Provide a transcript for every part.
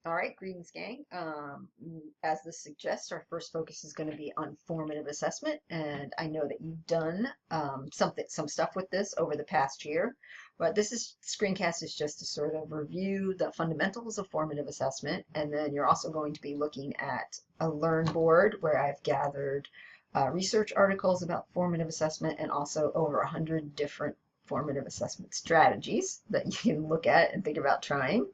All right, greetings, gang. As this suggests, our first focus is going to be on formative assessment, and I know that you've done some stuff with this over the past year, but screencast is just to sort of review the fundamentals of formative assessment, and then you're also going to be looking at a Learn board where I've gathered research articles about formative assessment and also over 100 different formative assessment strategies that you can look at and think about trying.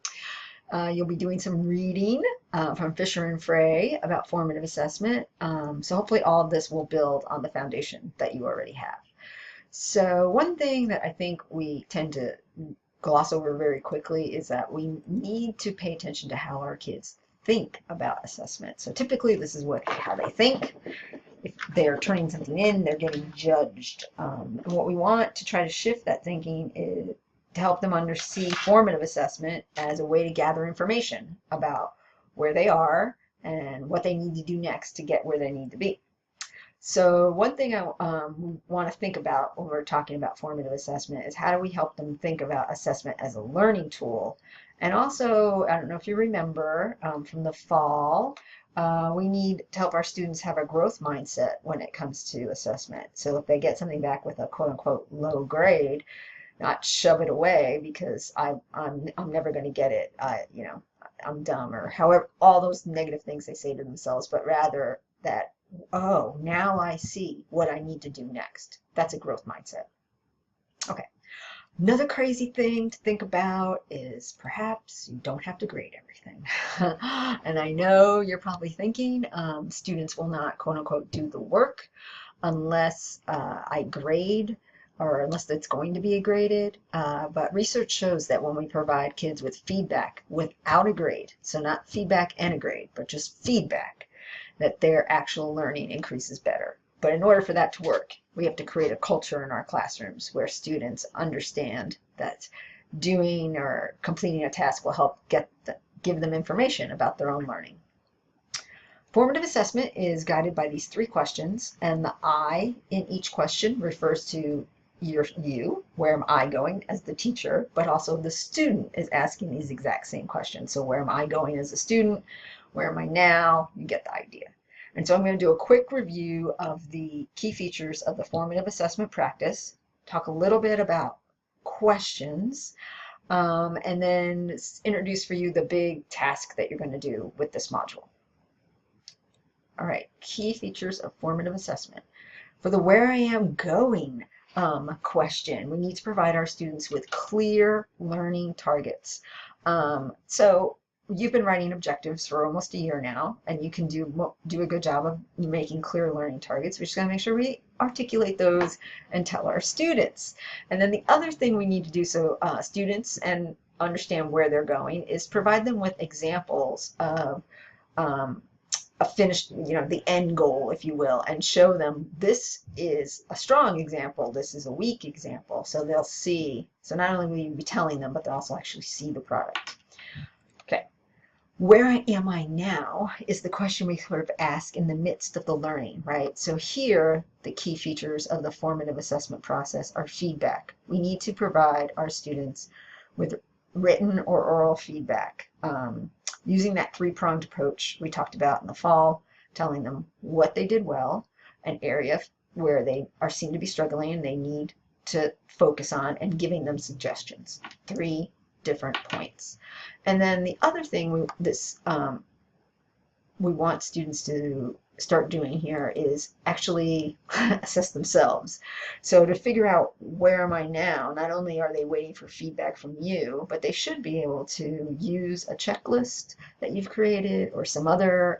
You'll be doing some reading from Fisher and Frey about formative assessment. So hopefully all of this will build on the foundation that you already have. So one thing that I think we tend to gloss over very quickly is that we need to pay attention to how our kids think about assessment. So typically this is how they think. If they're turning something in, they're getting judged. And what we want to try to shift that thinking is to help them see formative assessment as a way to gather information about where they are and what they need to do next to get where they need to be. So one thing I want to think about when we're talking about formative assessment is how do we help them think about assessment as a learning tool? And also, I don't know if you remember from the fall, we need to help our students have a growth mindset when it comes to assessment. So if they get something back with a quote unquote low grade, not shove it away because I'm never going to get it. I'm dumb, or however, all those negative things they say to themselves, but rather that, oh, now I see what I need to do next. That's a growth mindset. Okay. Another crazy thing to think about is perhaps you don't have to grade everything. And I know you're probably thinking students will not, quote unquote, do the work unless I grade or unless it's going to be graded. But research shows that when we provide kids with feedback without a grade, so not feedback and a grade, but just feedback, that their actual learning increases better. But in order for that to work, we have to create a culture in our classrooms where students understand that doing or completing a task will help give them information about their own learning. Formative assessment is guided by these 3 questions, and the I in each question refers to you, where am I going as the teacher, but also the student is asking these exact same questions. So where am I going as a student? Where am I now? You get the idea. And so I'm going to do a quick review of the key features of the formative assessment practice, talk a little bit about questions, and then introduce for you the big task that you're going to do with this module. All right, key features of formative assessment. For the where I am going question, we need to provide our students with clear learning targets. So you've been writing objectives for almost a year now, and you can do a good job of making clear learning targets. We're just going to make sure we articulate those and tell our students. And then the other thing we need to do so students and understand where they're going is provide them with examples of a finished, the end goal, if you will, and show them this is a strong example, this is a weak example. So they'll see, so not only will you be telling them, but they'll also actually see the product. Okay. Where am I now is the question we sort of ask in the midst of the learning, right? So here, the key features of the formative assessment process are feedback. We need to provide our students with written or oral feedback. Using that 3-pronged approach we talked about in the fall, telling them what they did well, an area where they seem to be struggling and they need to focus on, and giving them suggestions. 3 different points. And then the other thing we want students to start doing here is actually assess themselves. So to figure out where am I now, not only are they waiting for feedback from you, but they should be able to use a checklist that you've created or some other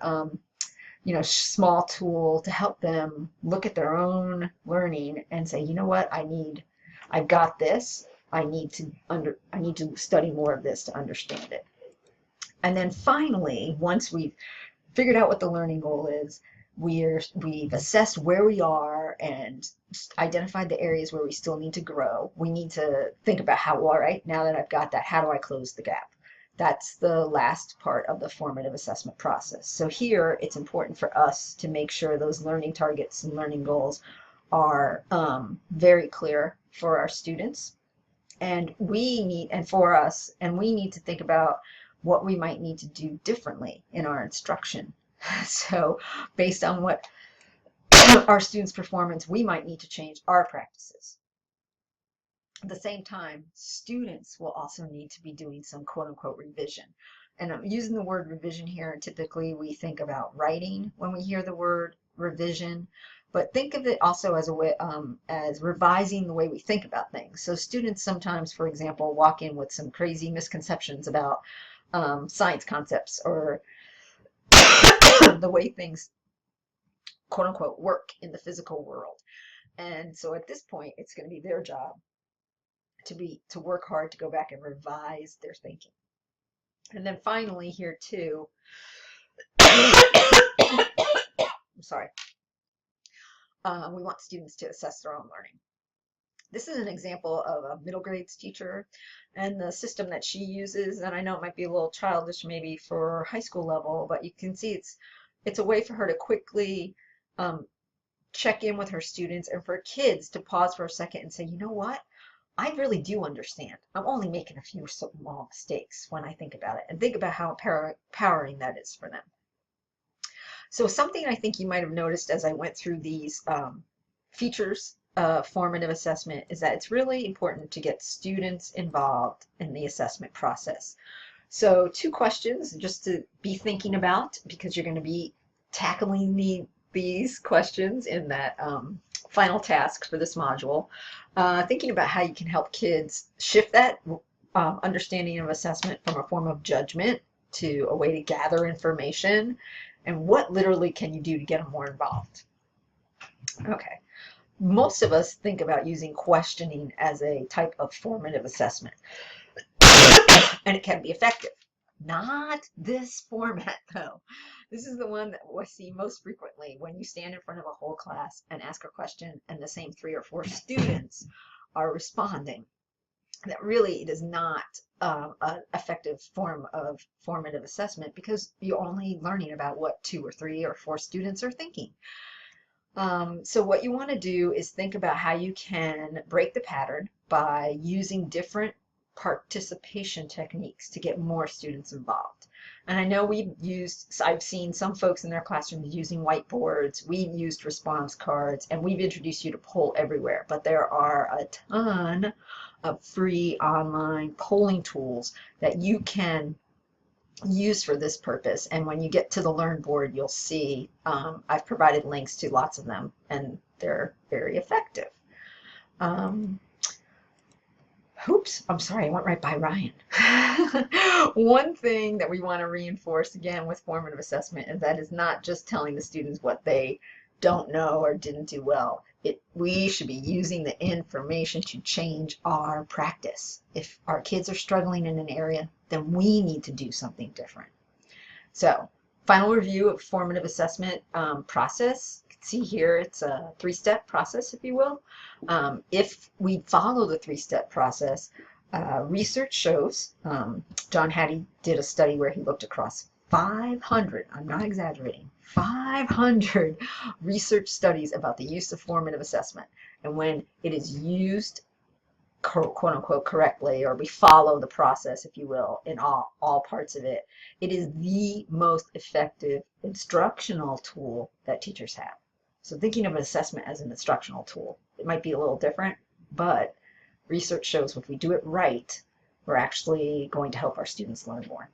small tool to help them look at their own learning and say, you know what, I've got this. I need to study more of this to understand it. And then finally, once we've figured out what the learning goal is, we've assessed where we are and identified the areas where we still need to grow. We need to think about all right, now that I've got that, how do I close the gap? That's the last part of the formative assessment process. So here, it's important for us to make sure those learning targets and learning goals are very clear for our students. And we need to think about what we might need to do differently in our instruction. So based on what our students' performance, we might need to change our practices. At the same time, students will also need to be doing some quote-unquote revision. And I'm using the word revision here, and typically we think about writing when we hear the word revision, but think of it also as a way as revising the way we think about things. So students sometimes, for example, walk in with some crazy misconceptions about science concepts or the way things quote-unquote work in the physical world. And so at this point, it's going to be their job to work hard to go back and revise their thinking. And then finally here too, I'm sorry, we want students to assess their own learning. This is an example of a middle grades teacher and the system that she uses, and I know it might be a little childish maybe for high school level, but you can see it's a way for her to quickly check in with her students and for kids to pause for a second and say, you know what? I really do understand. I'm only making a few small mistakes when I think about it, and think about how empowering that is for them. So something I think you might have noticed as I went through these features of formative assessment is that it's really important to get students involved in the assessment process. So 2 questions just to be thinking about, because you're going to be tackling these questions in that final task for this module. Thinking about how you can help kids shift that understanding of assessment from a form of judgment to a way to gather information, and what literally can you do to get them more involved. Okay, most of us think about using questioning as a type of formative assessment, and it can be effective. Not this format though. This is the one that I see most frequently when you stand in front of a whole class and ask a question and the same 3 or 4 students are responding. That really is not an effective form of formative assessment, because you're only learning about what 2 or 3 or 4 students are thinking. So what you want to do is think about how you can break the pattern by using different participation techniques to get more students involved. And I know I've seen some folks in their classrooms using whiteboards, we've used response cards, and we've introduced you to Poll Everywhere, but there are a ton of free online polling tools that you can use for this purpose. And when you get to the Learn board, you'll see I've provided links to lots of them, and they're very effective. Oops, I'm sorry, I went right by Ryan. One thing that we want to reinforce again with formative assessment is that it's not just telling the students what they don't know or didn't do well. We should be using the information to change our practice. If our kids are struggling in an area, then we need to do something different. So, final review of formative assessment process. You can see here it's a 3-step process, if you will. If we follow the 3-step process, research shows, John Hattie did a study where he looked across 500, I'm not exaggerating, 500 research studies about the use of formative assessment. And when it is used quote unquote correctly, or we follow the process, if you will, in all parts of it, it is the most effective instructional tool that teachers have. So thinking of an assessment as an instructional tool, it might be a little different, but research shows if we do it right, we're actually going to help our students learn more.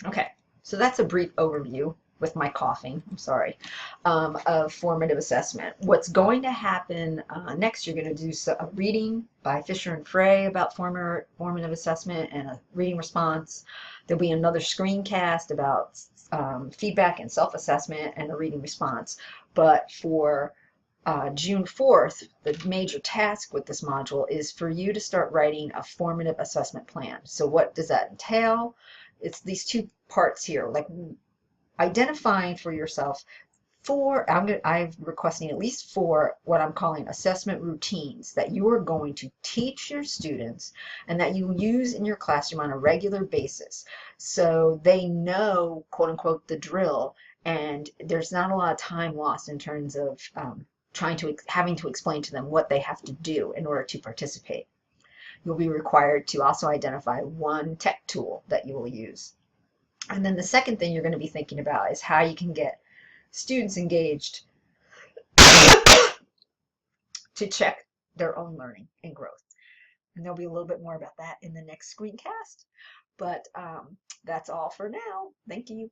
Okay, so that's a brief overview with my coughing, I'm sorry, of formative assessment. What's going to happen next, you're going to do a reading by Fisher and Frey about formative assessment and a reading response. There'll be another screencast about feedback and self-assessment and a reading response. But for June 4th, the major task with this module is for you to start writing a formative assessment plan. So what does that entail? It's these 2 parts here, like identifying for yourself I'm requesting at least 4 what I'm calling assessment routines that you are going to teach your students and that you use in your classroom on a regular basis, so they know, quote unquote, the drill, and there's not a lot of time lost in terms of having to explain to them what they have to do in order to participate. you'll be required to also identify one tech tool that you will use. And then the second thing you're going to be thinking about is how you can get students engaged to check their own learning and growth. And there'll be a little bit more about that in the next screencast. But that's all for now. Thank you.